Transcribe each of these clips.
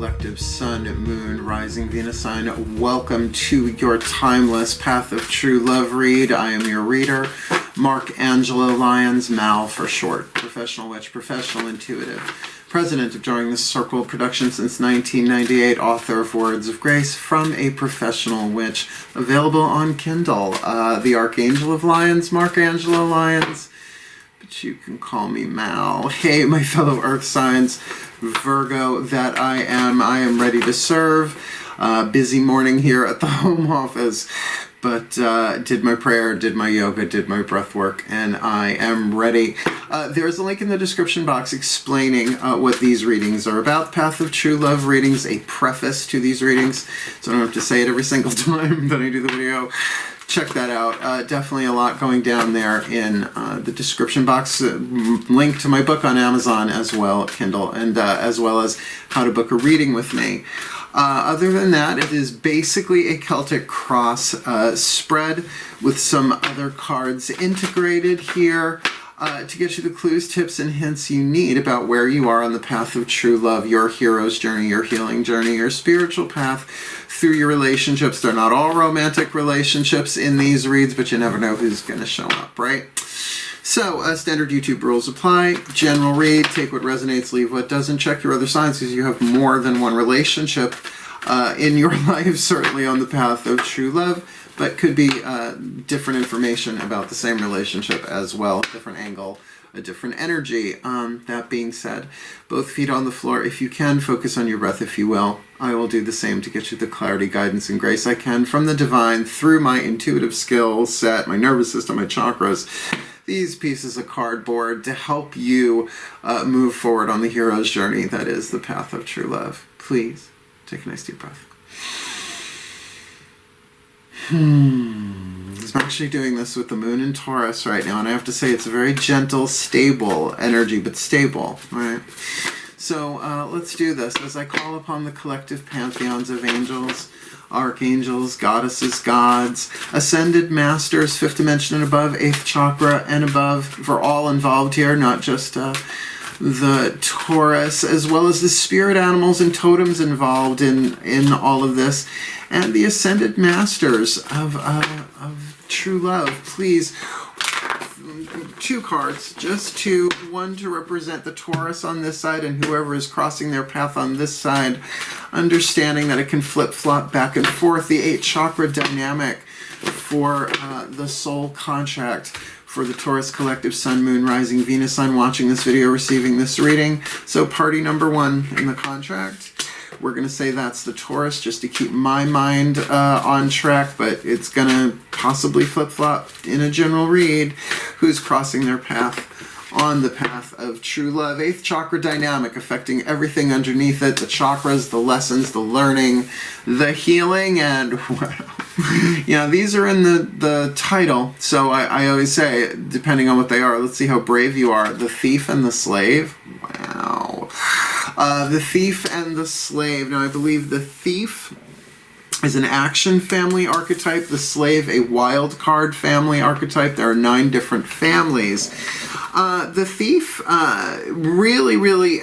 Collective Sun, Moon, Rising, Venus sign. Welcome to your timeless Path of True Love read. I am your reader, Mark Angelo Lyons, Mal for short. Professional witch, professional intuitive. President of Drawing the Circle Production since 1998. Author of Words of Grace from a Professional Witch. Available on Kindle. The Archangel of Lyons, Mark Angelo Lyons. But you can call me Mal. Hey, my fellow Earth signs. Virgo that I am ready to serve. Busy morning here at the home office, but did my prayer, did my yoga, did my breath work, and I am ready. There's a link in the description box explaining what these readings are about. Path of True Love readings, a preface to these readings, so I don't have to say it every single time that I do the video. Check that out. Definitely a lot going down there in the description box. Link to my book on Amazon as well, Kindle, and as well as how to book a reading with me. Other than that, it is basically a Celtic Cross spread with some other cards integrated here to get you the clues, tips, and hints you need about where you are on the path of true love, your hero's journey, your healing journey, your spiritual path through your relationships. They're not all romantic relationships in these reads, but you never know who's going to show up, right? So, standard YouTube rules apply. General read, take what resonates, leave what doesn't. Check your other signs because you have more than one relationship in your life, certainly on the path of true love, but could be different information about the same relationship as well, different angle, a different energy. That being said, both feet on the floor. If you can, focus on your breath, if you will. I will do the same to get you the clarity, guidance, and grace I can from the divine through my intuitive skill set, my nervous system, my chakras, these pieces of cardboard to help you move forward on the hero's journey that is the path of true love. Please take a nice deep breath. I'm actually doing this with the moon in Taurus right now, and I have to say it's a very gentle, stable energy, but stable, right? So let's do this as I call upon the collective pantheons of angels, archangels, goddesses, gods, ascended masters, 5th dimension and above, 8th chakra and above, for all involved here, not just the Taurus, as well as the spirit animals and totems involved in all of this, and the ascended masters of true love. Please, 2 cards, just 2, one to represent the Taurus on this side and whoever is crossing their path on this side, understanding that it can flip-flop back and forth. The 8 chakra dynamic for the soul contract for the Taurus collective Sun, Moon, Rising, Venus sign watching this video, receiving this reading. So party number 1 in the contract. We're going to say that's the Taurus just to keep my mind on track, but it's going to possibly flip-flop in a general read who's crossing their path on the path of true love. 8th chakra dynamic affecting everything underneath it, the chakras, the lessons, the learning, the healing, and wow. Yeah, these are in the title, so I always say, depending on what they are, let's see how brave you are. The thief and the slave. Wow. The thief and the slave. Now, I believe the thief is an action family archetype, the slave a wild card family archetype. There are 9 different families. The thief, really,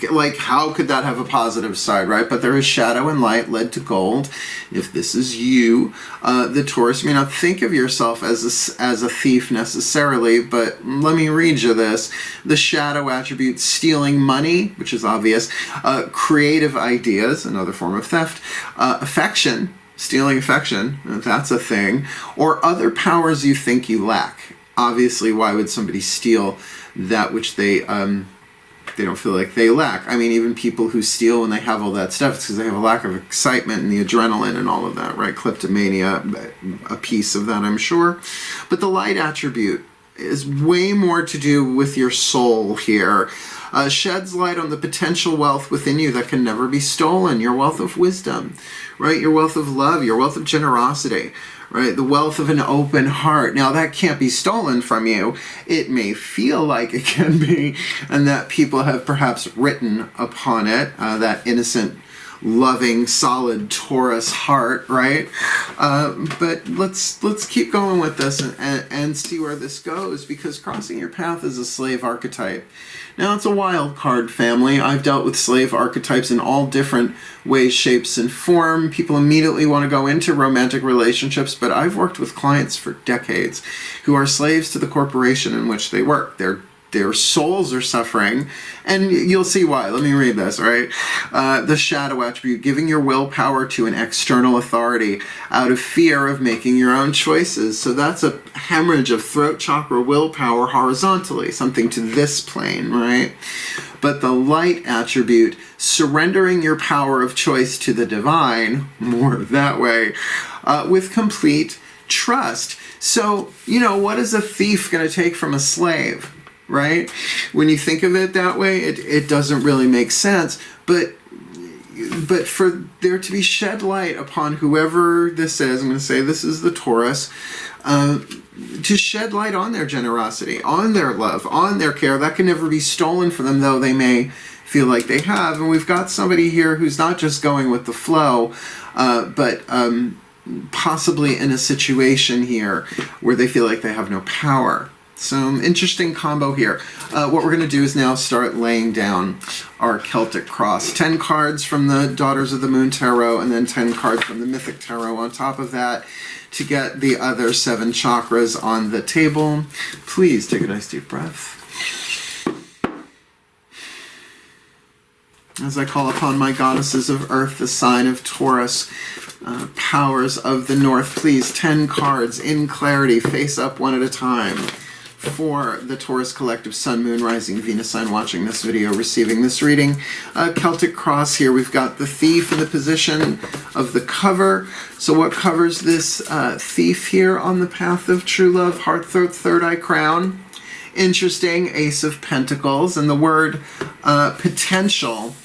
like, how could that have a positive side, right? But there is shadow and light led to gold. If this is you, the Taurus, you may not think of yourself as a thief necessarily, but let me read you this. The shadow attribute, stealing money, which is obvious, creative ideas, another form of theft, affection, stealing affection, that's a thing, or other powers you think you lack. Obviously, why would somebody steal that which they don't feel like they lack? I mean, even people who steal when they have all that stuff, it's because they have a lack of excitement and the adrenaline and all of that, right? Kleptomania, a piece of that, I'm sure. But the light attribute is way more to do with your soul here. Sheds light on the potential wealth within you that can never be stolen. Your wealth of wisdom, right? Your wealth of love, your wealth of generosity, right? The wealth of an open heart. Now, that can't be stolen from you. It may feel like it can be, and that people have perhaps written upon it, that innocent loving, solid Taurus heart, right? But let's keep going with this and see where this goes, because crossing your path is a slave archetype. Now, it's a wild card family. I've dealt with slave archetypes in all different ways, shapes, and form. People immediately want to go into romantic relationships, but I've worked with clients for decades who are slaves to the corporation in which they work. Their souls are suffering, and you'll see why. Let me read this, right? The shadow attribute, giving your willpower to an external authority out of fear of making your own choices. So that's a hemorrhage of throat chakra willpower horizontally, something to this plane, right? But the light attribute, surrendering your power of choice to the divine, more that way, with complete trust. So, what is a thief going to take from a slave? Right? When you think of it that way, it doesn't really make sense. But for there to be shed light upon whoever this is, I'm going to say this is the Taurus, to shed light on their generosity, on their love, on their care, that can never be stolen from them, though they may feel like they have. And we've got somebody here who's not just going with the flow, but possibly in a situation here where they feel like they have no power. Some interesting combo here. What we're going to do is now start laying down our Celtic Cross. 10 cards from the Daughters of the Moon Tarot, and then 10 cards from the Mythic Tarot on top of that to get the other 7 chakras on the table. Please take a nice deep breath. As I call upon my goddesses of earth, the sign of Taurus, powers of the north, please, 10 cards in clarity, face up one at a time, for the Taurus collective, Sun, Moon, Rising, Venus sign watching this video, receiving this reading. Celtic Cross here. We've got the thief in the position of the cover. So what covers this thief here on the path of true love? Heart, throat, third eye, crown. Interesting. Ace of Pentacles. And the word potential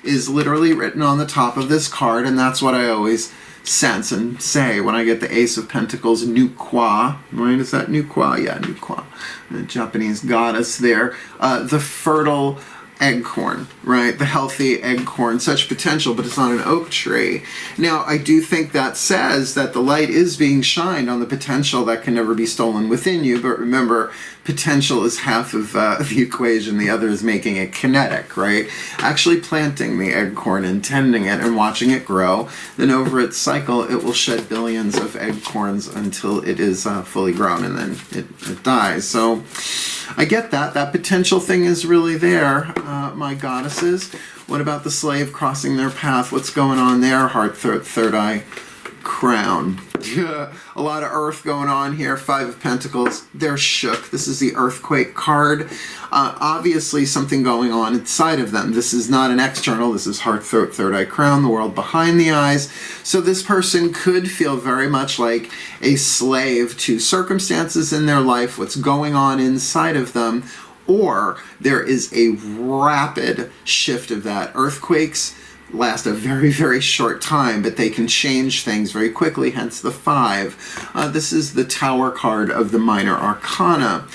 is literally written on the top of this card, and that's what I always sense and say when I get the Ace of Pentacles, Nukwa, right? Is that Nukwa? Yeah, Nukwa, the Japanese goddess there. The fertile eggcorn, right? The healthy eggcorn, such potential, but it's not an oak tree. Now, I do think that says that the light is being shined on the potential that can never be stolen within you, but remember, potential is half of the equation, the other is making it kinetic, right? Actually planting the eggcorn and tending it and watching it grow, then over its cycle, it will shed billions of eggcorns until it is fully grown, and then it dies. So I get that. That potential thing is really there, my goddesses. What about the slave crossing their path? What's going on there? Heart, third eye, crown. A lot of earth going on here. 5 of Pentacles. They're shook. This is the earthquake card. Obviously something going on inside of them. This is not an external. This is heart, throat, third eye, crown, the world behind the eyes. So this person could feel very much like a slave to circumstances in their life, what's going on inside of them, or there is a rapid shift of that. Earthquakes last a very, very short time, but they can change things very quickly, hence the 5. This is the Tower card of the Minor Arcana.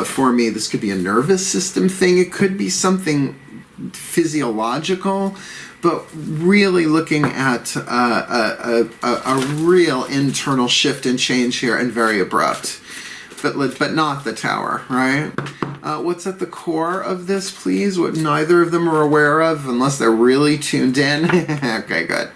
For me, this could be a nervous system thing. It could be something physiological, but really looking at a real internal shift and change here, and very abrupt. But not the Tower, right? What's at the core of this, please? What neither of them are aware of, unless they're really tuned in. Okay, good.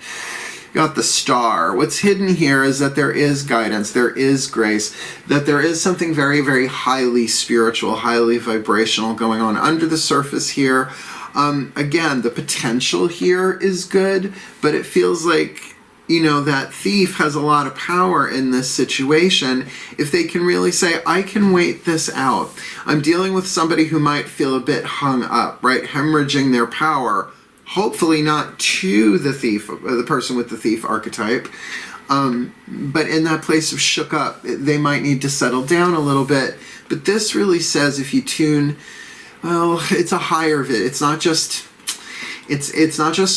Got the Star. What's hidden here is that there is guidance, there is grace, that there is something very, very highly spiritual, highly vibrational going on under the surface here. Again, the potential here is good, but it feels like, that thief has a lot of power in this situation. If they can really say, I can wait this out. I'm dealing with somebody who might feel a bit hung up, right? Hemorrhaging their power. Hopefully not to the thief, the person with the thief archetype. But in that place of shook up, they might need to settle down a little bit. But this really says, if you tune, well, it's a higher vid. It's not just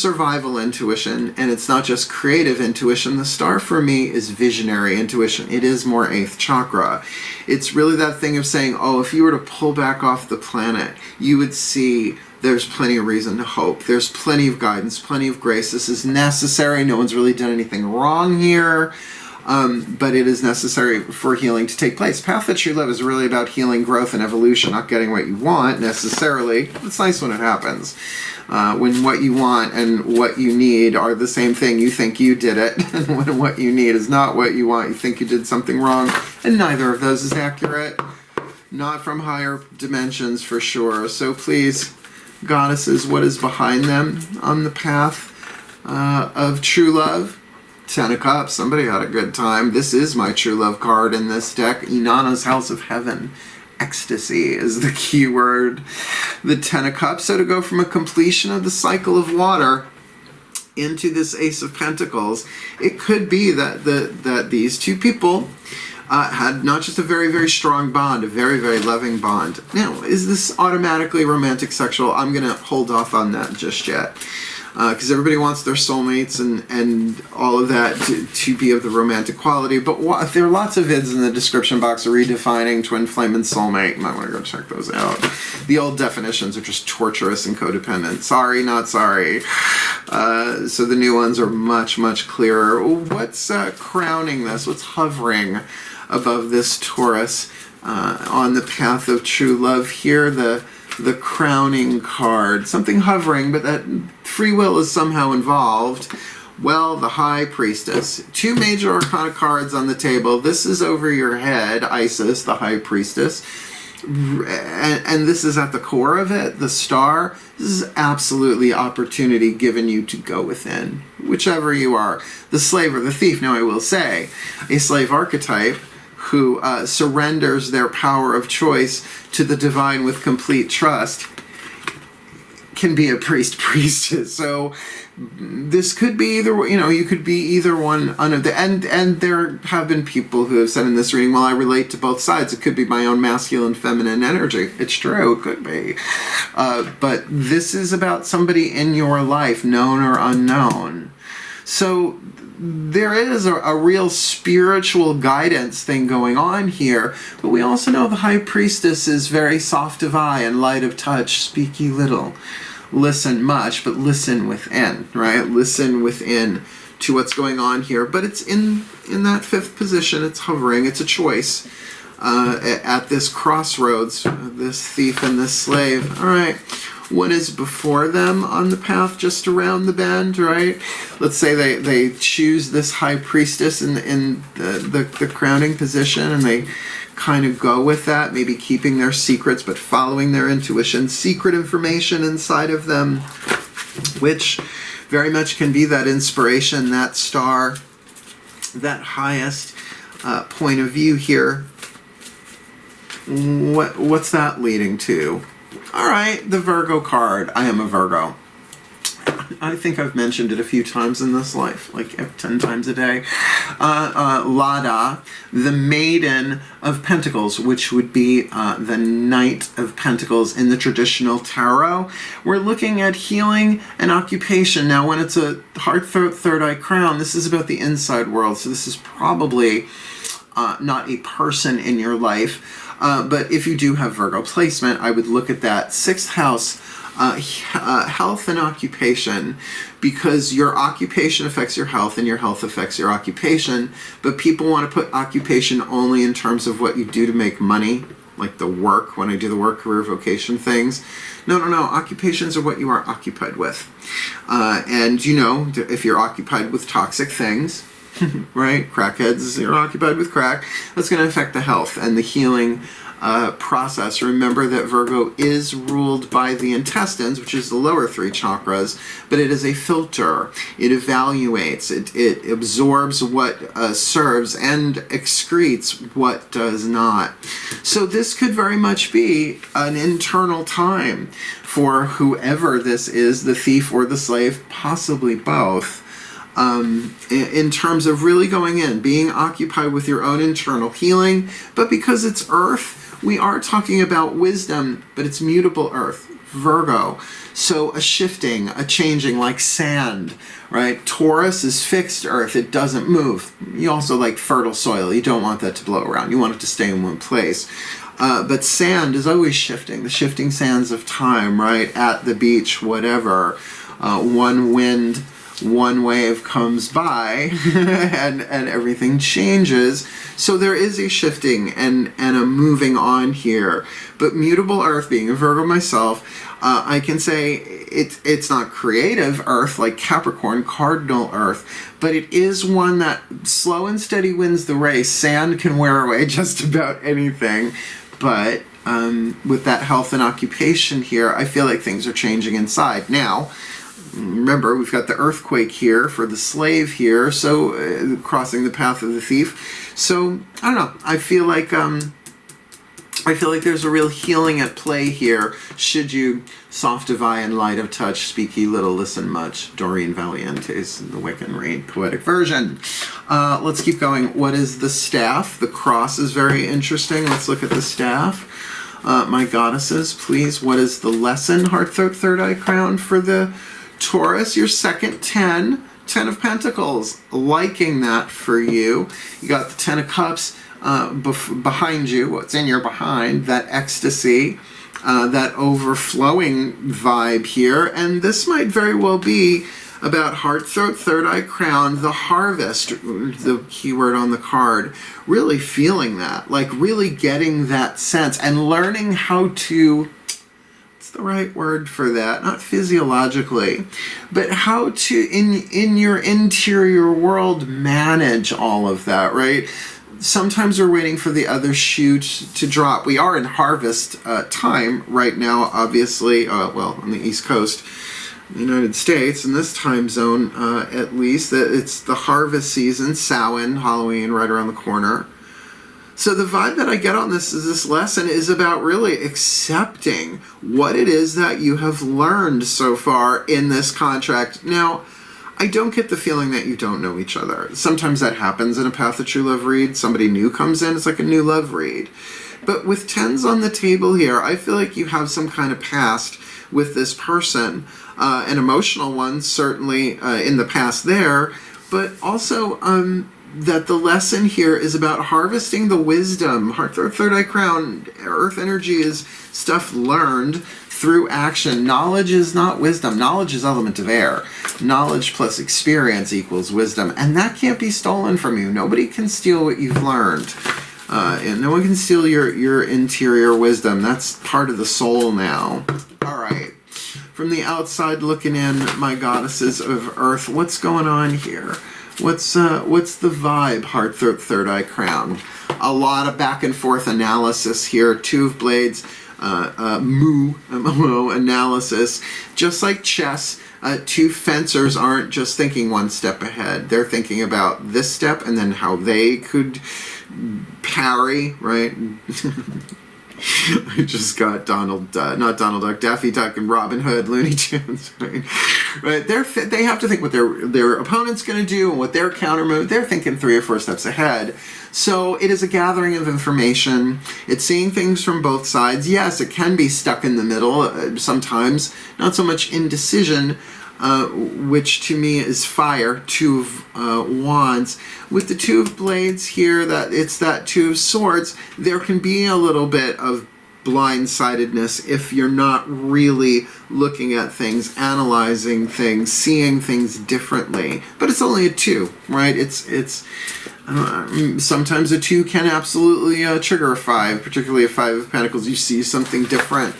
survival intuition, and it's not just creative intuition. The Star for me is visionary intuition. It is more 8th chakra. It's really that thing of saying, oh, if you were to pull back off the planet, you would see there's plenty of reason to hope. There's plenty of guidance, plenty of grace. This is necessary. No one's really done anything wrong here. But it is necessary for healing to take place. Path that you live is really about healing, growth, and evolution, not getting what you want necessarily. It's nice when it happens. When what you want and what you need are the same thing, you think you did it. And when what you need is not what you want, you think you did something wrong. And neither of those is accurate. Not from higher dimensions for sure. So please, goddesses, what is behind them on the path of true love? Ten of Cups. Somebody had a good time. This is my true love card in this deck. Inanna's House of Heaven. Ecstasy is the key word. The Ten of Cups. So to go from a completion of the cycle of water into this Ace of Pentacles, it could be that these two people had not just a very, very strong bond, a very, very loving bond. Now, is this automatically romantic sexual? I'm going to hold off on that just yet. Because everybody wants their soulmates and all of that to be of the romantic quality. But there are lots of vids in the description box redefining twin flame and soulmate. You might want to go check those out. The old definitions are just torturous and codependent. Sorry, not sorry. So the new ones are much, much clearer. What's crowning this? What's hovering above this Taurus on the path of true love here? The crowning card. Something hovering, but that free will is somehow involved. Well, the High Priestess. Two major arcana cards on the table. This is over your head, Isis, the High Priestess. And this is at the core of it, the Star. This is absolutely opportunity given you to go within, whichever you are. The slave or the thief. Now, I will say, a slave archetype who surrenders their power of choice to the divine with complete trust can be a priestess. So this could be either, you could be either one. And there have been people who have said in this reading, well, I relate to both sides. It could be my own masculine, feminine energy. It's true, it could be. But this is about somebody in your life, known or unknown. So there is a real spiritual guidance thing going on here, but we also know the High Priestess is very soft of eye and light of touch, speak ye little, listen much, but listen within, right? Listen within to what's going on here. But it's in that fifth position, it's hovering, it's a choice at this crossroads, this thief and this slave. All right. What is before them on the path just around the bend, right? Let's say they choose this High Priestess in the crowning position, and they kind of go with that, maybe keeping their secrets but following their intuition, secret information inside of them, which very much can be that inspiration, that star, that highest point of view here. What's that leading to? All right, the Virgo card. I am a Virgo. I think I've mentioned it a few times in this life, like 10 times a day. Lada, the Maiden of Pentacles, which would be the Knight of Pentacles in the traditional tarot. We're looking at healing and occupation. Now, when it's a heart, third eye crown, this is about the inside world. So this is probably not a person in your life. But if you do have Virgo placement, I would look at that 6th house, health and occupation, because your occupation affects your health and your health affects your occupation. But people want to put occupation only in terms of what you do to make money, like the work, when I do the work, career, vocation things. No. Occupations are what you are occupied with. And if you're occupied with toxic things, right? Crackheads, you're occupied with crack. That's going to affect the health and the healing process. Remember that Virgo is ruled by the intestines, which is the lower 3 chakras, but it is a filter. It evaluates. It absorbs what serves and excretes what does not. So this could very much be an internal time for whoever this is, the thief or the slave, possibly both. In terms of really going in, being occupied with your own internal healing, but because it's Earth, we are talking about wisdom, but it's mutable Earth, Virgo. So a shifting, a changing, like sand, right? Taurus is fixed Earth, it doesn't move. You also like fertile soil, you don't want that to blow around, you want it to stay in one place. But sand is always shifting, the shifting sands of time, right? At the beach, whatever. One wind, one wave comes by and everything changes. So there is a shifting and a moving on here. But mutable earth, being a Virgo myself, I can say it's not creative earth like Capricorn, cardinal earth, but it is one that slow and steady wins the race. Sand can wear away just about anything. But with that health and occupation here, I feel like things are changing inside. Now, remember, we've got the earthquake here for the slave here, so crossing the path of the thief. So, I don't know, I feel like there's a real healing at play here. Should you softify and light of touch, speak ye little, listen much. Doreen Valiente is the Wiccan Read poetic version. Let's keep going. What is the staff? The cross is very interesting. Let's look at the staff. My goddesses, please. What is the lesson? Heart, throat, third eye crown for the Taurus. Your second 10. 10 of Pentacles. Liking that for you. You got the 10 of Cups behind you. What's in your behind? That ecstasy. That overflowing vibe here. And this might very well be about heart, throat, third eye crown, the harvest, the keyword on the card. Really feeling that. Like really getting that sense and learning how to, what's the right word for that? Not physiologically, but how to, in your interior world, manage all of that, right? Sometimes we're waiting for the other shoe to drop. We are in harvest time right now, obviously, well, on the East Coast, the United States, in this time zone at least. It's the harvest season, Samhain, Halloween, right around the corner. So the vibe that I get on this lesson is about really accepting what it is that you have learned so far in this contract. Now, I don't get the feeling that you don't know each other. Sometimes that happens in a Path of True Love read. Somebody new comes in, it's like a new love read. But with 10s on the table here, I feel like you have some kind of past with this person. An emotional one, certainly in the past there. But also that the lesson here is about harvesting the wisdom. Heart, third eye crown, earth energy is stuff learned through action. Knowledge is not wisdom. Knowledge is element of air. Knowledge plus experience equals wisdom. And that can't be stolen from you. Nobody can steal what you've learned. And no one can steal your interior wisdom. That's part of the soul now. All right. From the outside looking in, my goddesses of earth, what's going on here? What's the vibe? Heart, throat, third eye crown. A lot of back and forth analysis here. Two of Blades. Analysis. Just like chess, two fencers aren't just thinking one step ahead. They're thinking about this step and then how they could parry, right? I just got not Donald Duck, Daffy Duck and Robin Hood, Looney Tunes, right? They have to think what their opponent's going to do and what their counter move. They're thinking 3 or 4 steps ahead. So it is a gathering of information. It's seeing things from both sides. Yes, it can be stuck in the middle sometimes. Not so much indecision, which to me is fire. 2 of Wands. With the 2 of Blades here, it's that 2 of Swords. There can be a little bit of blindsidedness if you're not really looking at things, analyzing things, seeing things differently. But it's only a 2, right? It's sometimes a 2 can absolutely trigger a 5, particularly a 5 of Pentacles. You see something different,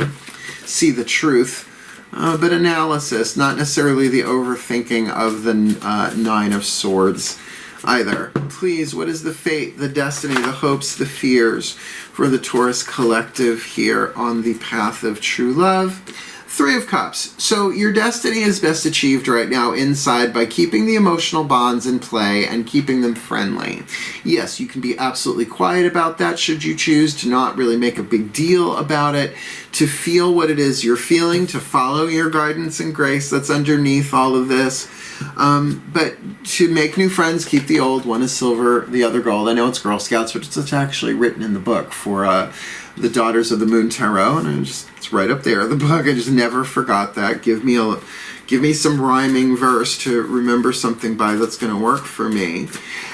see the truth. But analysis, not necessarily the overthinking of the 9 of Swords either. Please, what is the fate, the destiny, the hopes, the fears for the Taurus collective here on the path of true love? 3 of Cups. So your destiny is best achieved right now inside by keeping the emotional bonds in play and keeping them friendly. Yes, you can be absolutely quiet about that should you choose to not really make a big deal about it, to feel what it is you're feeling, to follow your guidance and grace that's underneath all of this. But to make new friends, keep the old. One is silver, the other gold. I know it's Girl Scouts, but it's actually written in the book for the Daughters of the Moon Tarot, and it's right up there in the book. I just never forgot that. Give me some rhyming verse to remember something by that's going to work for me.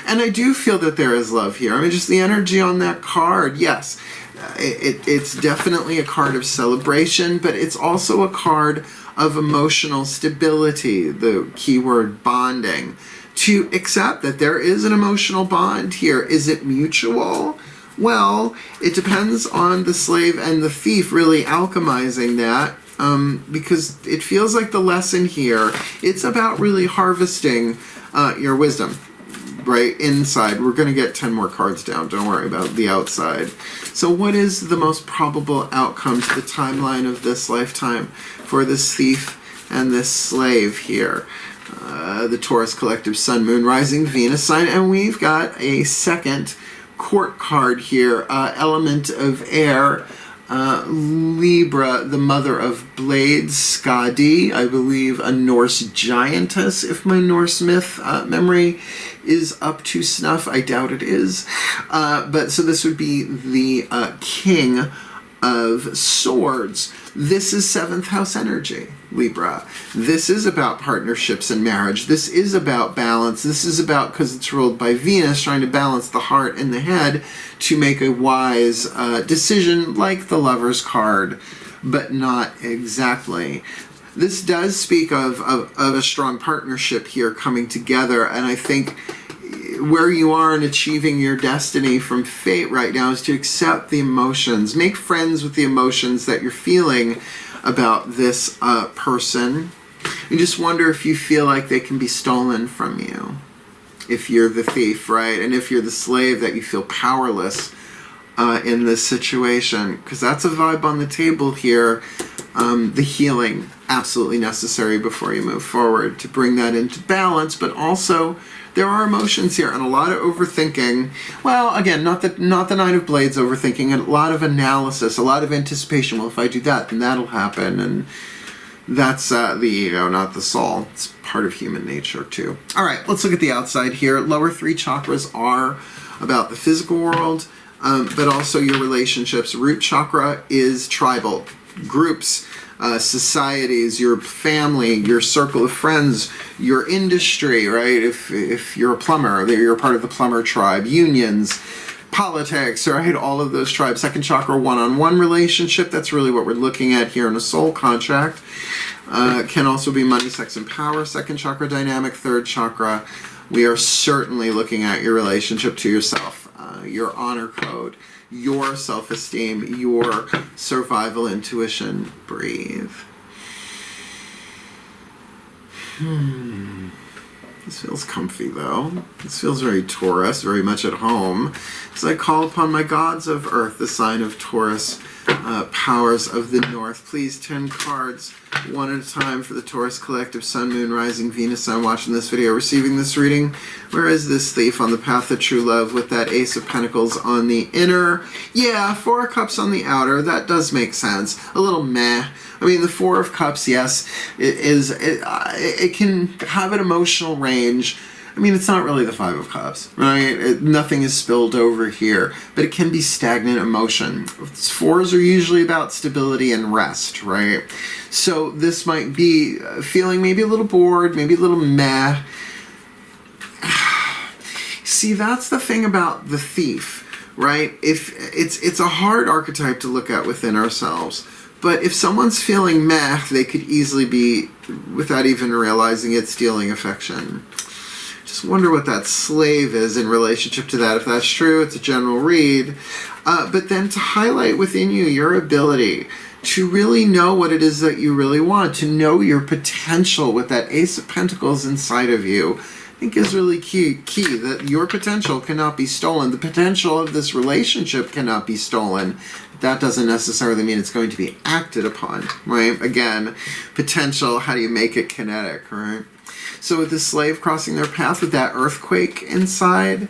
And I do feel that there is love here. I mean, just the energy on that card, yes. it's definitely a card of celebration, but it's also a card of emotional stability, the keyword bonding. To accept that there is an emotional bond here. Is it mutual? Well, it depends on the slave and the thief really alchemizing that, because it feels like the lesson here, it's about really harvesting your wisdom. Right inside. We're going to get 10 more cards down. Don't worry about the outside. So what is the most probable outcome to the timeline of this lifetime for this thief and this slave here? The Taurus collective Sun, Moon, Rising, Venus sign. And we've got a second court card here. Element of air. Libra, the mother of blades, Skadi, I believe a Norse giantess, if my Norse myth memory is up to snuff. I doubt it is. But so this would be the king of swords. This is 7th house energy, Libra. This is about partnerships and marriage. This is about balance. This is about, because it's ruled by Venus, trying to balance the heart and the head to make a wise decision, like the Lover's card, but not exactly. This does speak of a strong partnership here coming together, and I think where you are in achieving your destiny from fate right now is to accept the emotions. Make friends with the emotions that you're feeling about this person. You just wonder if you feel like they can be stolen from you. If you're the thief, right? And if you're the slave, that you feel powerless in this situation. Because that's a vibe on the table here. The healing, absolutely necessary before you move forward to bring that into balance, but also there are emotions here and a lot of overthinking. Well, again, not the Nine of Blades overthinking, a lot of analysis, a lot of anticipation. Well, if I do that, then that'll happen. And that's the ego, not the soul. It's part of human nature, too. All right, let's look at the outside here. Lower 3 chakras are about the physical world, but also your relationships. Root chakra is tribal. Groups, societies, your family, your circle of friends, your industry, right? If you're a plumber, you're part of the plumber tribe, unions, politics, right? All of those tribes. Second chakra, one-on-one relationship. That's really what we're looking at here in a soul contract. Can also be money, sex, and power. Second chakra dynamic. Third chakra, we are certainly looking at your relationship to yourself, your honor code, your self-esteem, your survival intuition. Breathe. This feels comfy, though. This feels very Taurus, very much at home. As I call upon my gods of earth, the sign of Taurus, powers of the north. Please, 10 cards, one at a time for the Taurus collective, Sun, Moon, Rising, Venus sign watching this video, receiving this reading. Where is this thief on the path of true love with that Ace of Pentacles on the inner? Yeah, 4 of Cups on the outer. That does make sense. A little meh. I mean, the 4 of Cups, yes, it can have an emotional range. I mean, it's not really the 5 of Cups, right? Nothing is spilled over here, but it can be stagnant emotion. 4s are usually about stability and rest, right? So this might be feeling maybe a little bored, maybe a little meh. See, that's the thing about the thief, right? If it's a hard archetype to look at within ourselves. But if someone's feeling meh, they could easily be, without even realizing it, stealing affection. Just wonder what that slave is in relationship to that. If that's true, it's a general read. But then to highlight within you your ability to really know what it is that you really want, to know your potential with that Ace of Pentacles inside of you, I think is really key, that your potential cannot be stolen. The potential of this relationship cannot be stolen. That doesn't necessarily mean it's going to be acted upon, right? Again, potential, how do you make it kinetic, right? So with the slave crossing their path with that earthquake inside,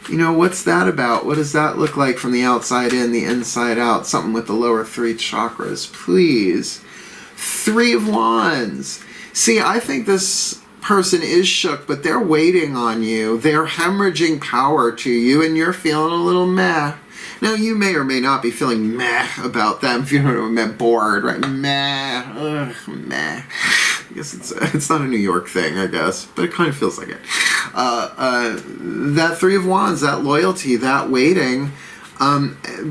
you know, what's that about? What does that look like from the outside in, the inside out? Something with the lower 3 chakras, please. 3 of Wands. See, I think this person is shook, but they're waiting on you. They're hemorrhaging power to you, and you're feeling a little meh. Now, you may or may not be feeling meh about them, if you don't know what I meant, bored, right? Meh. Ugh, meh. I guess it's not a New York thing, I guess, but it kind of feels like it. That 3 of Wands, that loyalty, that waiting,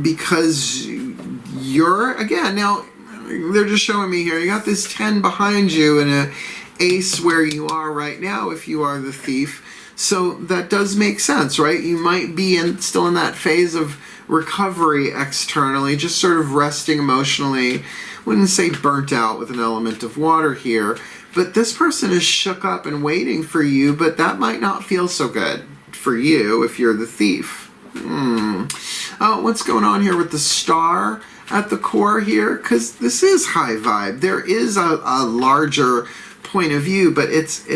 because you're, again, now they're just showing me here, you got this 10 behind you and a ace where you are right now if you are the thief. So that does make sense, right? You might be still in that phase of recovery externally, just sort of resting emotionally. Wouldn't say burnt out with an element of water here, but this person is shook up and waiting for you, but that might not feel so good for you if you're the thief. Oh, what's going on here with the star at the core here? Because this is high vibe. There is a larger point of view, but it's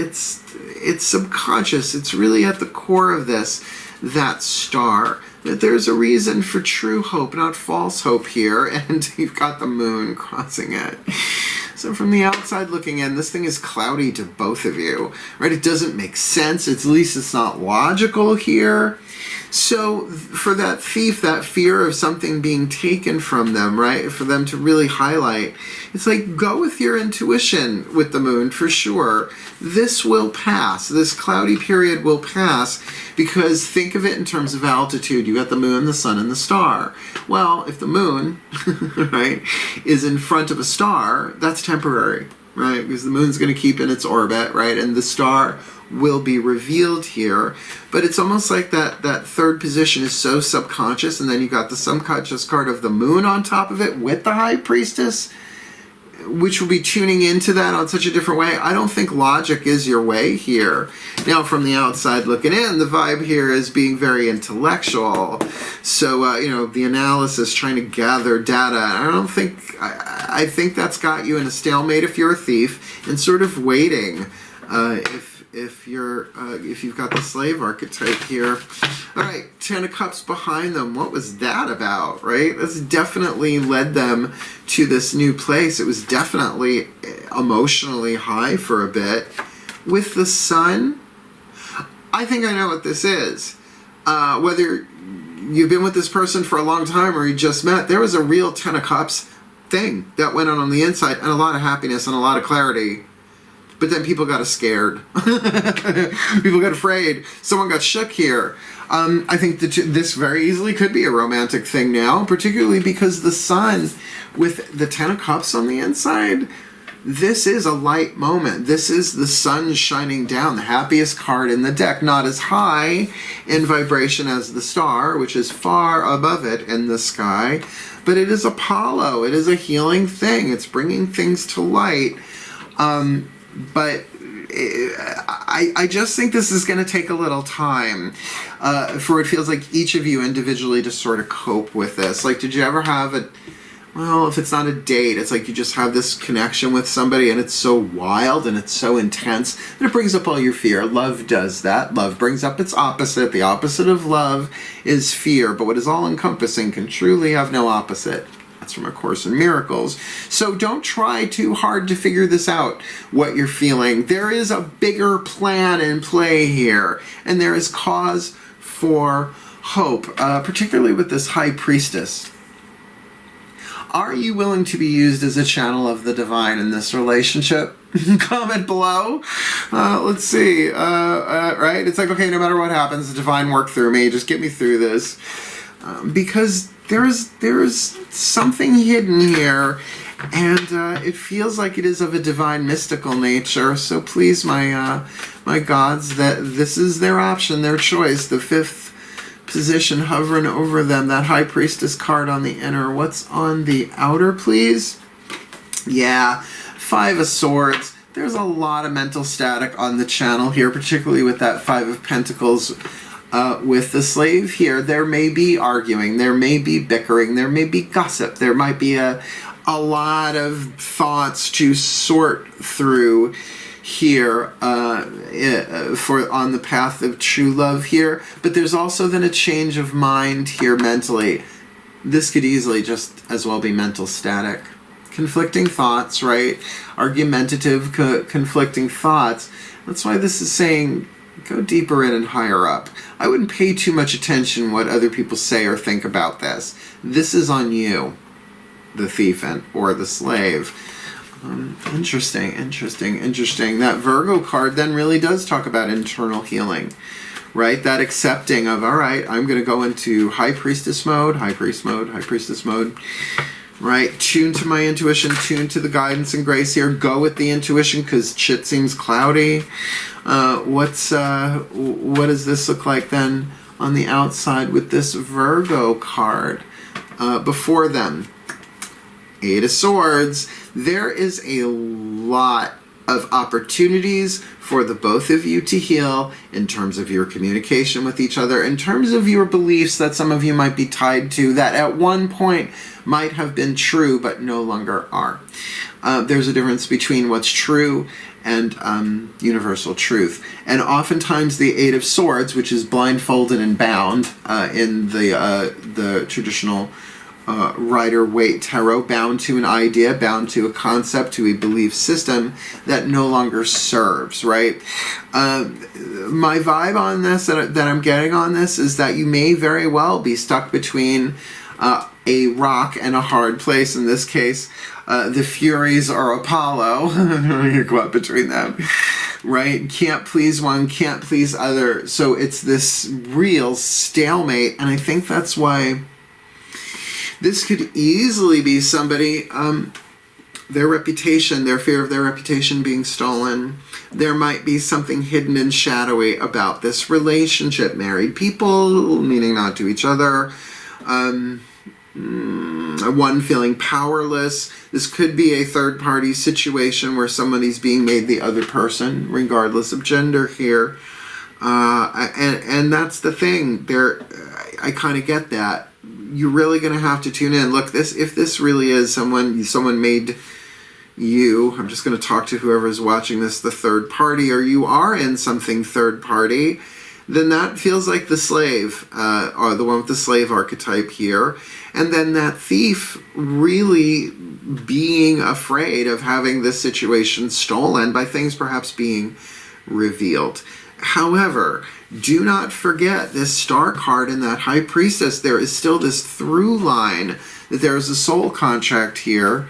subconscious. It's really at the core of this, that star. That there's a reason for true hope, not false hope here, and you've got the moon crossing it. So from the outside looking in, this thing is cloudy to both of you, right? It doesn't make sense. At least it's not logical here. So for that thief, that fear of something being taken from them, right? For them to really highlight, it's like, go with your intuition with the moon for sure. This will pass. This cloudy period will pass, because think of it in terms of altitude. You got the moon, the sun, and the star. Well, if the moon, right, is in front of a star, that's temporary, right? Because the moon's going to keep in its orbit, right? And the star will be revealed here. But it's almost like that third position is so subconscious, and then you got the subconscious card of the moon on top of it with the high priestess, which will be tuning into that on such a different way. I don't think logic is your way here. Now, from the outside looking in, the vibe here is being very intellectual. So, you know, the analysis, trying to gather data. I think that's got you in a stalemate if you're a thief, and sort of waiting if you've got the slave archetype here. All right, 10 of Cups behind them. What was that about, right? That's definitely led them to this new place. It was definitely emotionally high for a bit. With the Sun, I think I know what this is. Whether you've been with this person for a long time or you just met, there was a real 10 of Cups thing that went on the inside, and a lot of happiness and a lot of clarity. But then people got scared. People got afraid. Someone got shook here. I think this very easily could be a romantic thing now, particularly because the Sun with the 10 of Cups on the inside, this is a light moment. This is the sun shining down, the happiest card in the deck. Not as high in vibration as the star, which is far above it in the sky, but it is Apollo. It is a healing thing. It's bringing things to light. But I just think this is going to take a little time for it feels like each of you individually to sort of cope with this. Like, did you ever have well, if it's not a date, it's like you just have this connection with somebody and it's so wild and it's so intense that it brings up all your fear. Love does that. Love brings up its opposite. The opposite of love is fear, but what is all-encompassing can truly have no opposite. From A Course in Miracles. So don't try too hard to figure this out, what you're feeling. There is a bigger plan in play here, and there is cause for hope, particularly with this High Priestess. Are you willing to be used as a channel of the divine in this relationship? Comment below. Let's see. Right? It's like, okay, no matter what happens, the divine work through me. Just get me through this. Because there is something hidden here, and it feels like it is of a divine mystical nature. So please, my gods, that this is their option, their choice. The 5th position hovering over them, that High Priestess card on the inner. What's on the outer, please? Yeah, 5 of Swords. There's a lot of mental static on the channel here, particularly with that 5 of Pentacles. With the slave here, there may be arguing, there may be bickering, there may be gossip, there might be a lot of thoughts to sort through here on the path of true love here. But there's also then a change of mind here mentally. This could easily just as well be mental static. Conflicting thoughts, right? Argumentative, conflicting thoughts. That's why this is saying, go deeper in and higher up. I wouldn't pay too much attention what other people say or think about this. This is on you, the thief or the slave. Interesting, interesting, interesting. That Virgo card then really does talk about internal healing, right? That accepting of, all right, I'm going to go into high priestess mode, high priest mode, high priestess mode, right? Tune to my intuition, tune to the guidance and grace here. Go with the intuition because shit seems cloudy. What does this look like then on the outside with this Virgo card? Before them, Eight of Swords. There is a lot of opportunities for the both of you to heal in terms of your communication with each other, in terms of your beliefs that some of you might be tied to that at one point might have been true but no longer are. There's a difference between what's true and universal truth. And oftentimes the Eight of Swords, which is blindfolded and bound in the traditional Rider-Waite Tarot, bound to an idea, bound to a concept, to a belief system that no longer serves, right? My vibe on this, that I'm getting on this, is that you may very well be stuck between a rock and a hard place. In this case, the Furies or Apollo. You go up between them, right? Can't please one, can't please other. So it's this real stalemate, and I think that's why this could easily be somebody, their reputation, their fear of their reputation being stolen. There might be something hidden and shadowy about this relationship. Married people, meaning not to each other. One feeling powerless. This could be a third-party situation where somebody's being made the other person, regardless of gender here. And that's the thing. I kind of get that. You're really going to have to tune in. Look, if this really is someone made you, I'm just going to talk to whoever is watching this, the third party, or you are in something third party, then that feels like the slave, or the one with the slave archetype here. And then that thief really being afraid of having this situation stolen by things perhaps being revealed. However, do not forget this Star card in that High Priestess. There is still this through line that there is a soul contract here.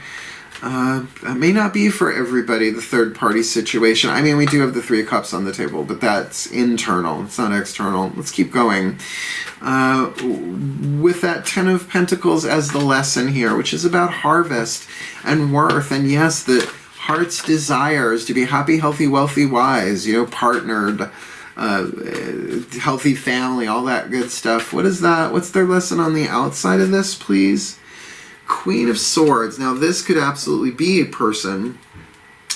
That may not be for everybody, the third party situation. I mean, we do have the Three of Cups on the table, but that's internal. It's not external. Let's keep going. With that Ten of Pentacles as the lesson here, which is about harvest and worth. And yes, the heart's desires to be happy, healthy, wealthy, wise, partnered, healthy family, all that good stuff. What is that? What's their lesson on the outside of this, please? Queen of Swords. Now, this could absolutely be a person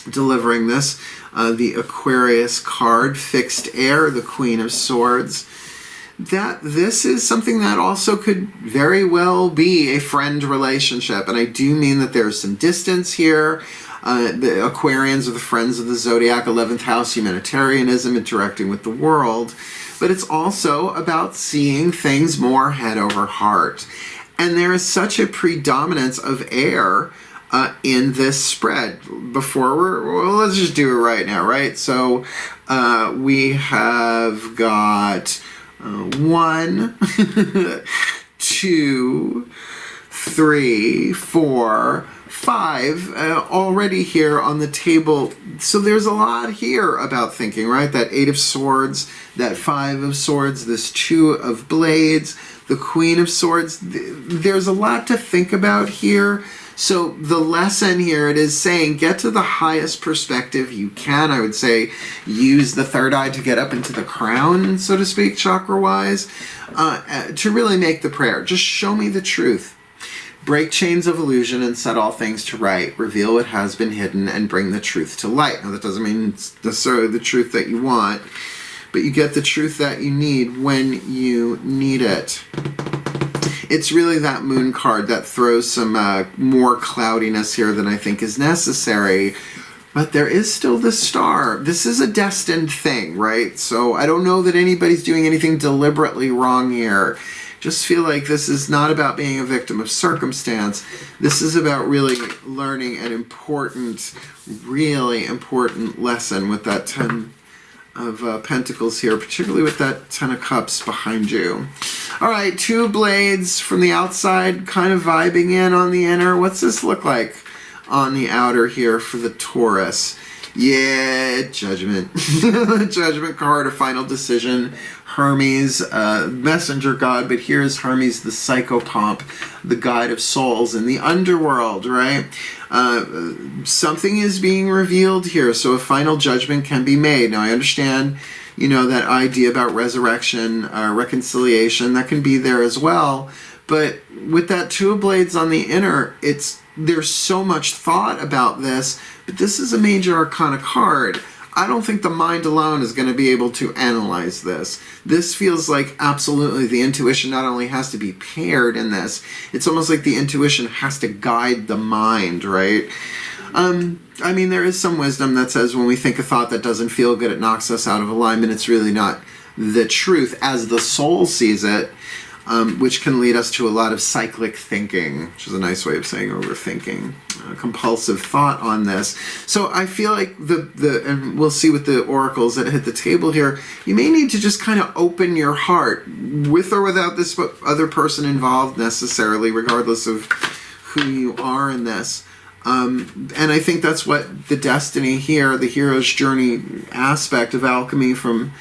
delivering this. The Aquarius card, fixed air, the Queen of Swords. This is something that also could very well be a friend relationship. And I do mean that there's some distance here. The Aquarians are the friends of the zodiac, 11th house, humanitarianism, interacting with the world. But it's also about seeing things more head over heart. And there is such a predominance of air in this spread. Let's just do it right now, right? So we have got 1, 2, 3, 4, 5 already here on the table. So there's a lot here about thinking, right? That 8 of Swords, that 5 of Swords, this 2 of Blades, the Queen of Swords. There's a lot to think about here. So the lesson here, it is saying get to the highest perspective you can. I would say use the third eye to get up into the crown, so to speak, chakra-wise, to really make the prayer. Just show me the truth. Break chains of illusion and set all things to right. Reveal what has been hidden and bring the truth to light. Now, that doesn't mean it's necessarily the truth that you want, but you get the truth that you need when you need it. It's really that Moon card that throws some more cloudiness here than I think is necessary. But there is still the Star. This is a destined thing, right? So I don't know that anybody's doing anything deliberately wrong here. Just feel like this is not about being a victim of circumstance. This is about really learning an important, really important lesson with that 10 of Pentacles here, particularly with that 10 of Cups behind you. All right, 2 Blades from the outside, kind of vibing in on the inner. What's this look like on the outer here for the Taurus. Yeah, Judgment. The Judgment card, a final decision. Hermes, messenger god, but here's Hermes, the psychopomp, the guide of souls in the underworld, right? Something is being revealed here, so a final judgment can be made. Now, I understand, you know, that idea about resurrection, reconciliation, that can be there as well. But with that Two of Blades on the inner, there's so much thought about this, but this is a major arcana card. I don't think the mind alone is going to be able to analyze this. This feels like absolutely the intuition not only has to be paired in this, it's almost like the intuition has to guide the mind, right? I mean, there is some wisdom that says when we think a thought that doesn't feel good, it knocks us out of alignment. It's really not the truth as the soul sees it, which can lead us to a lot of cyclic thinking, which is a nice way of saying overthinking, compulsive thought on this. So I feel like and we'll see with the oracles that hit the table here, you may need to just kind of open your heart, with or without this other person involved necessarily, regardless of who you are in this. And I think that's what the destiny here, the hero's journey aspect of alchemy from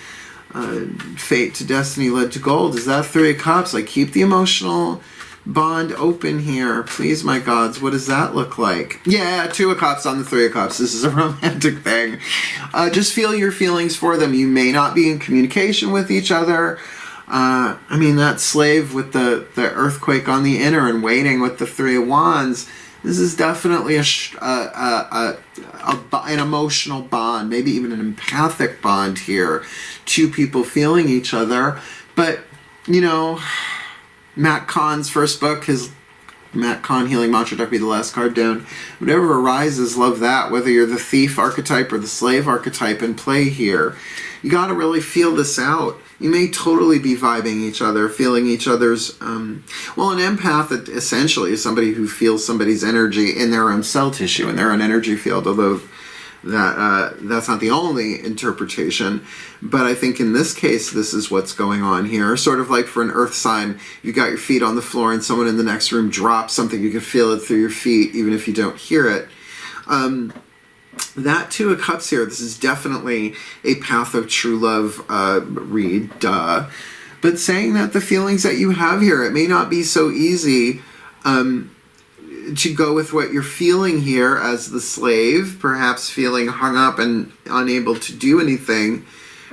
fate to destiny led to gold, is that Three of Cups. Like, keep the emotional bond open here, please, my gods. What does that look like? Yeah, Two of Cups on the Three of Cups. This is a romantic thing. Just feel your feelings for them. You may not be in communication with each other. I mean, that slave with the earthquake on the inner and waiting with the Three of Wands, this is definitely an emotional bond, maybe even an empathic bond here. Two people feeling each other. But, you know, Matt Kahn's first book, his Matt Kahn Healing Mantra Deck, be the last card down. Whatever arises, love that. Whether you're the thief archetype or the slave archetype in play here. You got to really feel this out. You may totally be vibing each other, feeling each other's... well, an empath essentially is somebody who feels somebody's energy in their own cell tissue, in their own energy field, although that's not the only interpretation. But I think in this case, this is what's going on here. Sort of like for an earth sign, you got your feet on the floor and someone in the next room drops something, you can feel it through your feet, even if you don't hear it. That Two of Cups here, this is definitely a path of true love read, but saying that the feelings that you have here, it may not be so easy to go with what you're feeling here as the slave, perhaps feeling hung up and unable to do anything.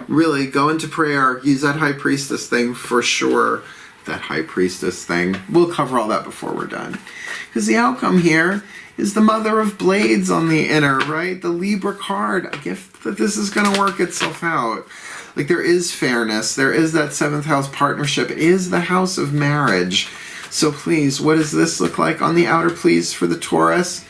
Really, go into prayer, use that High Priestess thing for sure. That High Priestess thing. We'll cover all that before we're done. Because the outcome here is the Mother of Blades on the inner, right? The Libra card. A gift that this is going to work itself out. Like, there is fairness. There is that 7th house partnership. It is the house of marriage. So please, what does this look like on the outer, please, for the Taurus?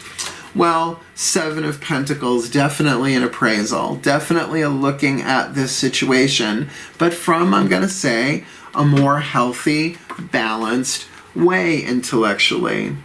Well, 7 of Pentacles, definitely an appraisal. Definitely a looking at this situation. But from, I'm going to say, a more healthy, balanced way intellectually.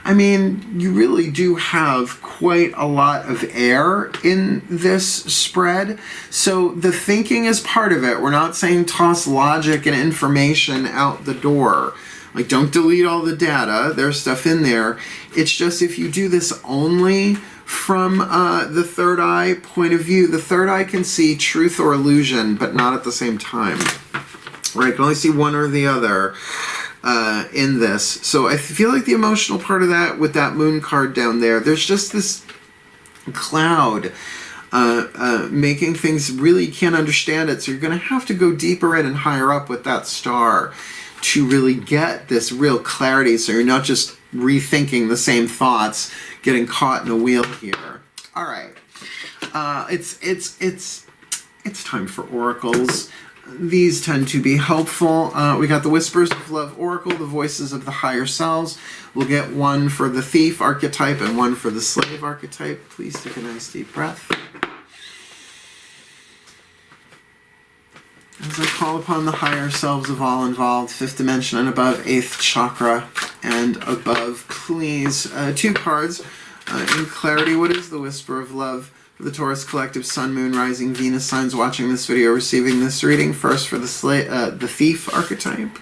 I mean, you really do have quite a lot of air in this spread. So the thinking is part of it. We're not saying toss logic and information out the door. Like, don't delete all the data. There's stuff in there. It's just if you do this only from the third eye point of view, the third eye can see truth or illusion, but not at the same time. Right? You can only see one or the other. In this. So I feel like the emotional part of that, with that moon card down there, there's just this cloud making things really, you can't understand it. So you're going to have to go deeper in and higher up with that star to really get this real clarity, so you're not just rethinking the same thoughts, getting caught in a wheel here. All right. It's time for oracles. These tend to be helpful. We got the Whispers of Love Oracle, the voices of the higher selves. We'll get one for the thief archetype and one for the slave archetype. Please take a nice deep breath. As I call upon the higher selves of all involved, 5th dimension and above, 8th chakra and above, please. 2 cards in clarity. What is the Whisper of Love? The Taurus Collective, Sun, Moon, Rising, Venus signs watching this video, receiving this reading. First for the thief archetype,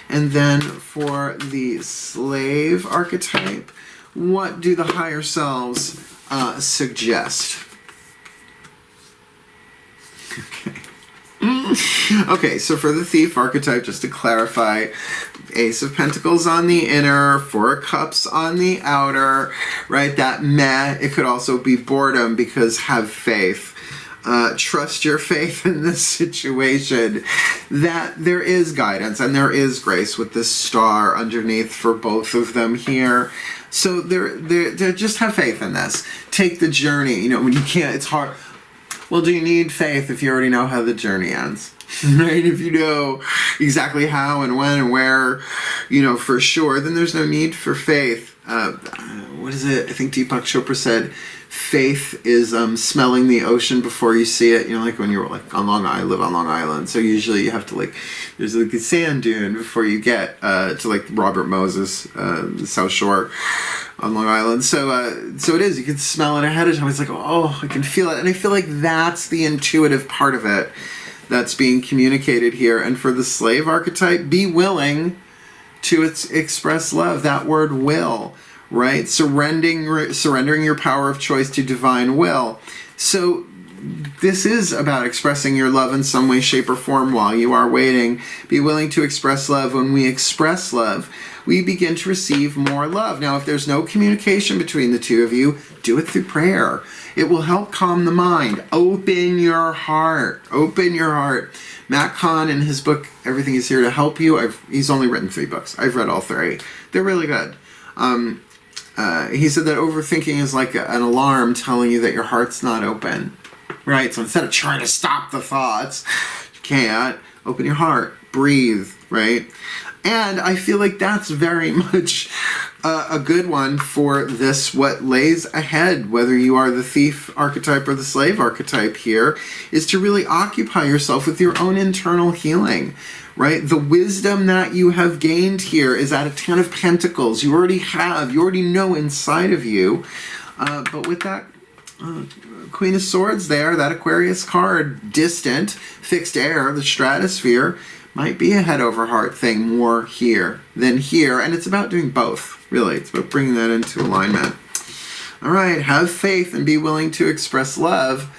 and then for the slave archetype. what do the higher selves suggest? Okay. Okay, so for the Thief archetype, just to clarify, Ace of Pentacles on the inner, Four of Cups on the outer, right? That meh, it could also be boredom, because have faith. Trust your faith in this situation, that there is guidance and there is grace with this star underneath for both of them here. So they're just have faith in this. Take the journey. You know, when you can't, it's hard. Well, do you need faith if you already know how the journey ends? Right? If you know exactly how and when and where, you know, for sure, then there's no need for faith. What is it? I think Deepak Chopra said, faith is smelling the ocean before you see it. You know, like when you're like on Long Island, live on Long Island. So usually you have to like, there's like a sand dune before you get to like Robert Moses, the South Shore on Long Island. So it is, you can smell it ahead of time. It's like, oh, I can feel it. And I feel like that's the intuitive part of it that's being communicated here. And for the slave archetype, be willing to express love. That word will, right? Surrendering your power of choice to divine will. So this is about expressing your love in some way, shape, or form while you are waiting. Be willing to express love. When we express love, we begin to receive more love. Now, if there's no communication between the two of you, do it through prayer. It will help calm the mind. Open your heart. Open your heart. Matt Kahn, in his book, Everything Is Here to Help You, he's only written 3 books. I've read all 3. They're really good. He said that overthinking is like an alarm telling you that your heart's not open. Right? So instead of trying to stop the thoughts, you can't. Open your heart. Breathe. Right? And I feel like that's very much a good one for this, what lays ahead, whether you are the thief archetype or the slave archetype here, is to really occupy yourself with your own internal healing, right? The wisdom that you have gained here is at a 10 of Pentacles. You already know inside of you. But with that Queen of Swords there, that Aquarius card, distant, fixed air, the stratosphere, might be a head over heart thing more here than here. And it's about doing both, really. It's about bringing that into alignment. All right, have faith and be willing to express love.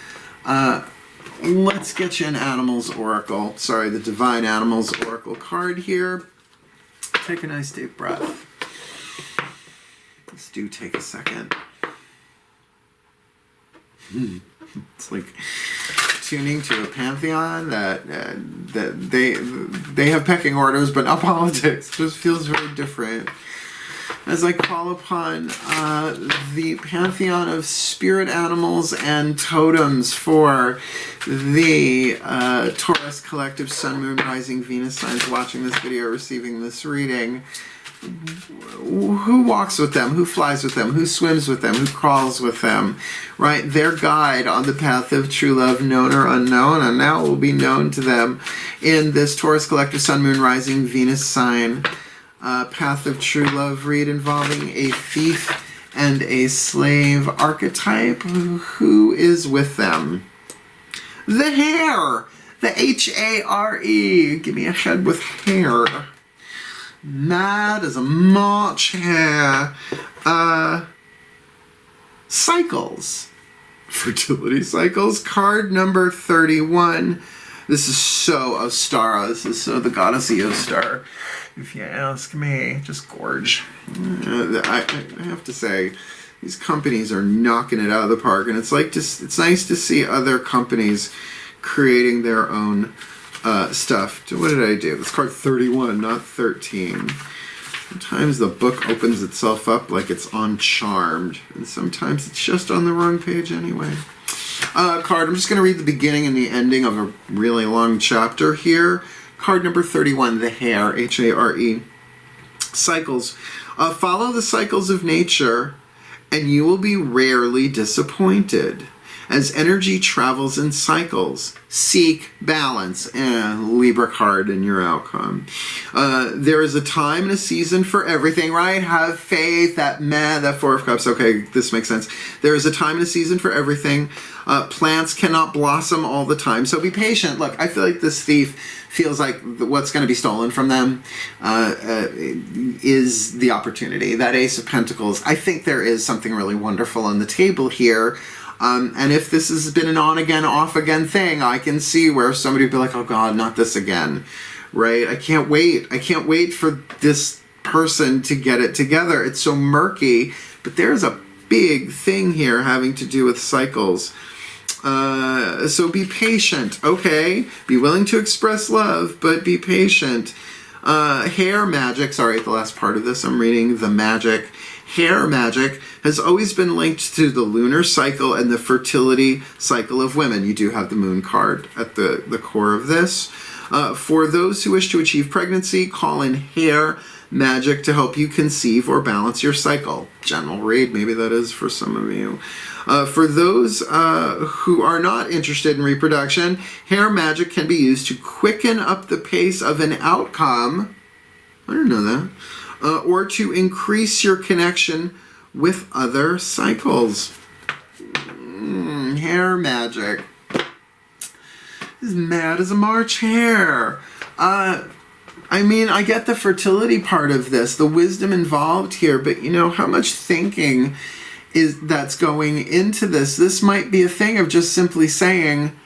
Let's get you an Animals Oracle. Sorry, the Divine Animals Oracle card here. Take a nice deep breath. Let's take a second. It's like tuning to a pantheon that they have pecking orders, but not politics. It just feels very different. As I call upon the pantheon of spirit animals and totems for the Taurus collective Sun, Moon, Rising, Venus signs watching this video, receiving this reading. Who walks with them? Who flies with them? Who swims with them? Who crawls with them? Right? Their guide on the path of true love, known or unknown, and now will be known to them in this Taurus collective Sun, Moon, Rising, Venus sign path of true love read involving a thief and a slave archetype. Who is with them? The hare! The H-A-R-E. Give me a head with hair. Mad as a March hare. Cycles. Fertility cycles. Card number 31. This is so Ostara. This is so the goddess Eostar. If you ask me, just gorge. I have to say, these companies are knocking it out of the park, and it's like it's nice to see other companies creating their own stuff. What did I do? It's card 31, not 13. Sometimes the book opens itself up like it's on Charmed, and sometimes it's just on the wrong page anyway. Card, I'm just going to read the beginning and the ending of a really long chapter here. Card number 31, the hare, H-A-R-E. Cycles. Follow the cycles of nature, and you will be rarely disappointed. as energy travels in cycles. Seek balance. Libra card in your outcome. There is a time and a season for everything, right? Have faith. That Four of Cups. Okay, this makes sense. There is a time and a season for everything. Plants cannot blossom all the time, so be patient. Look, I feel like this thief feels like what's going to be stolen from them is the opportunity. That Ace of Pentacles. I think there is something really wonderful on the table here. And if this has been an on-again, off-again thing, I can see where somebody would be like, oh God, not this again, right? I can't wait. I can't wait for this person to get it together. It's so murky, but there's a big thing here having to do with cycles. So be patient, okay? Be willing to express love, but be patient. Hair magic, sorry, the last part of this, I'm reading the magic. Hair magic has always been linked to the lunar cycle and the fertility cycle of women. You do have the moon card at the core of this. For those who wish to achieve pregnancy, call in hair magic to help you conceive or balance your cycle. General read, maybe that is for some of you. For those who are not interested in reproduction, hair magic can be used to quicken up the pace of an outcome. I didn't know that. Or to increase your connection with other cycles. Hair magic. As mad as a March hare. I mean, I get the fertility part of this, the wisdom involved here, but you know how much thinking that's going into this. This might be a thing of just simply saying,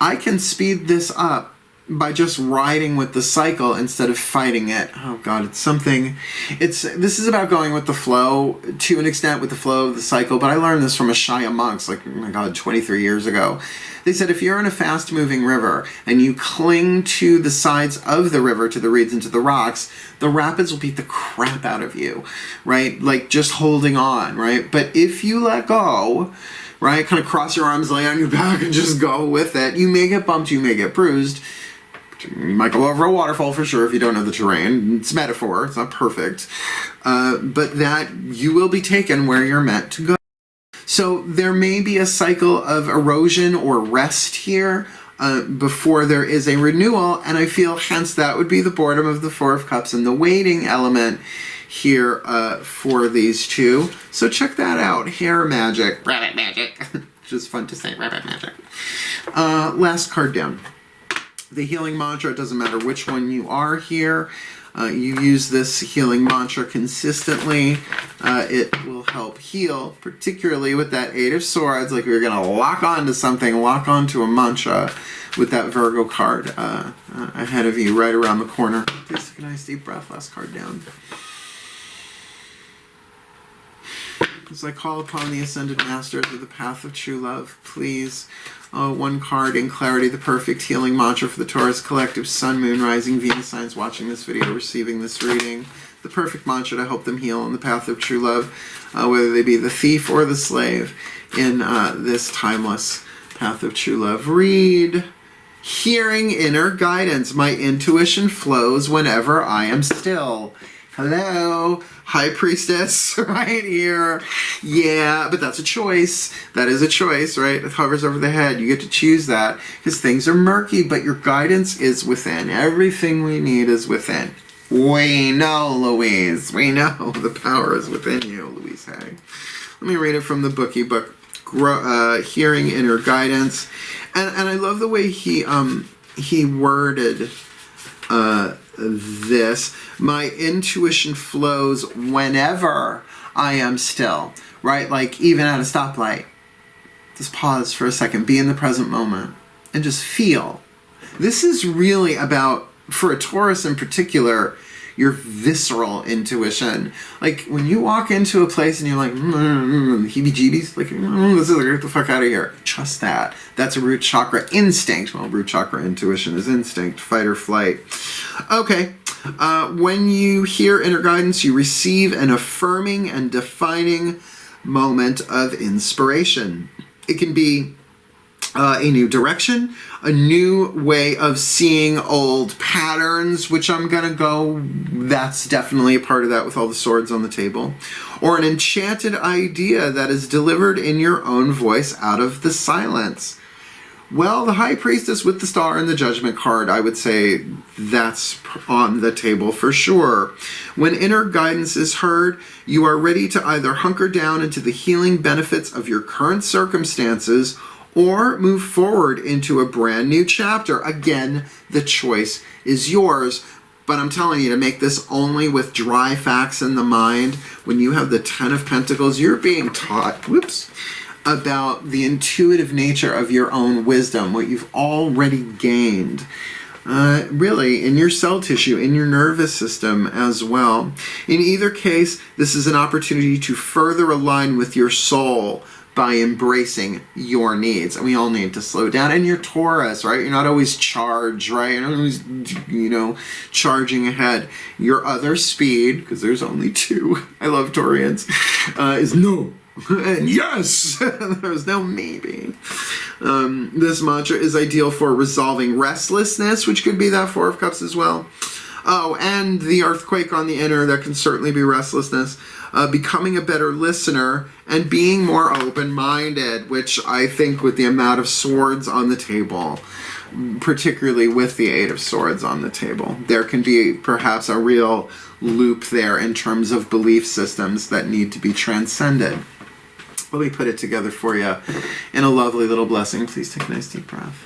I can speed this up by just riding with the cycle instead of fighting it. Oh God, it's something. This is about going with the flow to an extent, with the flow of the cycle. But I learned this from a Shia monks, like, oh my God, 23 years ago. They said if you're in a fast-moving river and you cling to the sides of the river, to the reeds and to the rocks, the rapids will beat the crap out of you, right? Like just holding on, right? But if you let go, right, kind of cross your arms, lay on your back, and just go with it, you may get bumped, you may get bruised. You might go over a waterfall for sure if you don't know the terrain. It's metaphor. It's not perfect. But that you will be taken where you're meant to go. So there may be a cycle of erosion or rest here before there is a renewal. And I feel hence that would be the boredom of the Four of Cups and the waiting element here for these two. So check that out. Hair magic. Rabbit magic. Just fun to say. Rabbit magic. Last card down. The healing mantra, it doesn't matter which one you are here. You use this healing mantra consistently. It will help heal, particularly with that Eight of Swords. Like we're going to lock onto something, lock onto a mantra with that Virgo card ahead of you, right around the corner. Please take a nice deep breath. Last card down. As I call upon the Ascended Masters of the Path of True Love, please, one card in clarity, the perfect healing mantra for the Taurus Collective, Sun, Moon, Rising, Venus signs watching this video, receiving this reading. The perfect mantra to help them heal on the path of true love, whether they be the thief or the slave, in this timeless path of true love. Read. Hearing inner guidance. My intuition flows whenever I am still. Hello, High Priestess, right here. Yeah, but that's a choice. That is a choice, right? It hovers over the head. You get to choose that because things are murky, but your guidance is within. Everything we need is within. We know, Louise. We know the power is within you, Louise Hay. Let me read it from the bookie book. Hearing inner guidance, and I love the way he worded this. My intuition flows whenever I am still, right? Like even at a stoplight, just pause for a second, be in the present moment, and just feel. This is really about, for a Taurus in particular, your visceral intuition. Like when you walk into a place and you're like, heebie-jeebies, like, this is like, get the fuck out of here. Trust that. That's a root chakra instinct. Well, root chakra intuition is instinct, fight or flight. Okay. When you hear inner guidance, you receive an affirming and defining moment of inspiration. It can be a new direction, a new way of seeing old patterns, which I'm gonna go, that's definitely a part of that with all the swords on the table, or an enchanted idea that is delivered in your own voice out of the silence. Well, the High Priestess with the star and the Judgment card, I would say that's on the table for sure. When inner guidance is heard, you are ready to either hunker down into the healing benefits of your current circumstances or move forward into a brand new chapter. Again, the choice is yours. But I'm telling you, to make this only with dry facts in the mind, when you have the Ten of Pentacles, you're being taught, about the intuitive nature of your own wisdom, what you've already gained, really, in your cell tissue, in your nervous system as well. In either case, this is an opportunity to further align with your soul by embracing your needs. And we all need to slow down. And you're Taurus, right? You're not always charged, right? You're not always, charging ahead. Your other speed, because there's only two, I love Taurians, is no. And yes! There's no maybe. This mantra is ideal for resolving restlessness, which could be that Four of Cups as well. Oh, and the earthquake on the inner, that can certainly be restlessness. Becoming a better listener and being more open-minded, which I think with the amount of swords on the table, particularly with the Eight of Swords on the table, there can be perhaps a real loop there in terms of belief systems that need to be transcended. Let me put it together for you in a lovely little blessing. Please take a nice deep breath.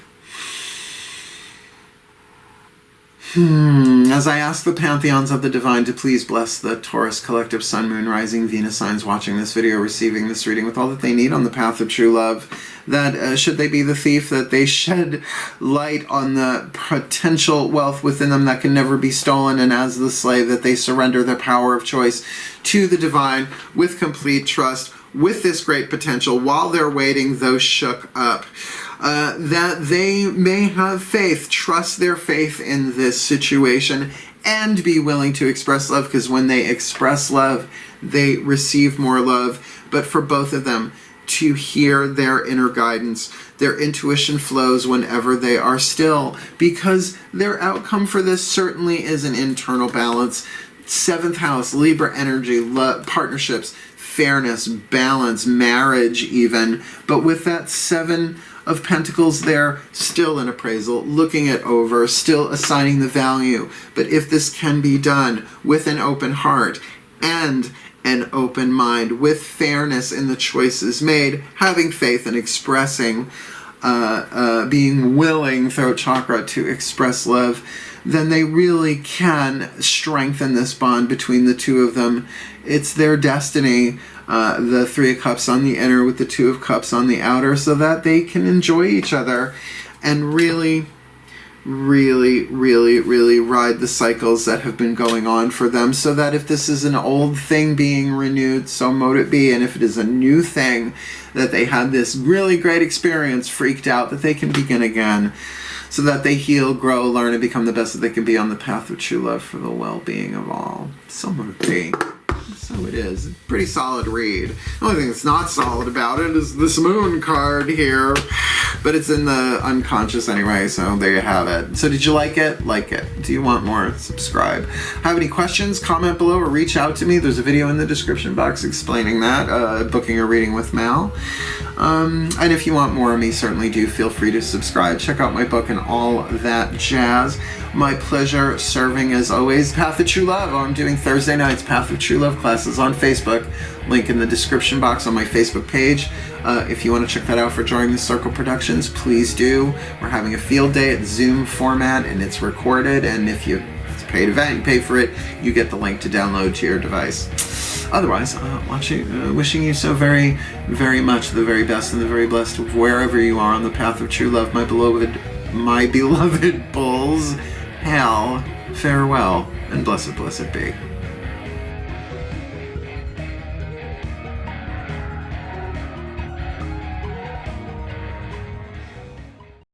As I ask the pantheons of the divine to please bless the Taurus collective Sun, Moon, Rising, Venus signs watching this video, receiving this reading with all that they need on the path of true love, that should they be the thief, that they shed light on the potential wealth within them that can never be stolen, and as the slave, that they surrender their power of choice to the divine with complete trust, with this great potential, while they're waiting, though shook up. That they may have faith, trust their faith in this situation, and be willing to express love, because when they express love, they receive more love. But for both of them to hear their inner guidance, their intuition flows whenever they are still, because their outcome for this certainly is an internal balance. 7th house, Libra energy, love, partnerships, fairness, balance, marriage even. But with that 7 of Pentacles there, still an appraisal, looking it over, still assigning the value. But if this can be done with an open heart and an open mind, with fairness in the choices made, having faith and expressing, being willing, throat chakra, to express love, then they really can strengthen this bond between the two of them. It's their destiny, the Three of Cups on the inner with the Two of Cups on the outer, so that they can enjoy each other and really, really, really, really ride the cycles that have been going on for them, so that if this is an old thing being renewed, so mote it be, and if it is a new thing, that they had this really great experience, freaked out, that they can begin again, so that they heal, grow, learn, and become the best that they can be on the path of true love for the well-being of all. So mote it be. So it is. Pretty solid read. The only thing that's not solid about it is this moon card here. But it's in the unconscious anyway, so there you have it. So did you like it? Like it. Do you want more? Subscribe. Have any questions? Comment below or reach out to me. There's a video in the description box explaining that. Booking a reading with Mal. And if you want more of me, certainly do feel free to subscribe. Check out my book and all that jazz. My pleasure serving as always. Path of True Love. I'm doing Thursday nights Path of True Love classes on Facebook. Link in the description box on my Facebook page. If you want to check that out for Drawing the Circle Productions, please do. We're having a field day at Zoom format, and it's recorded. And if it's a paid event, you pay for it, you get the link to download to your device. Otherwise, wishing you so very, very much the very best and the very blessed wherever you are on the path of true love, my beloved bulls. Hail, farewell, and blessed, blessed be.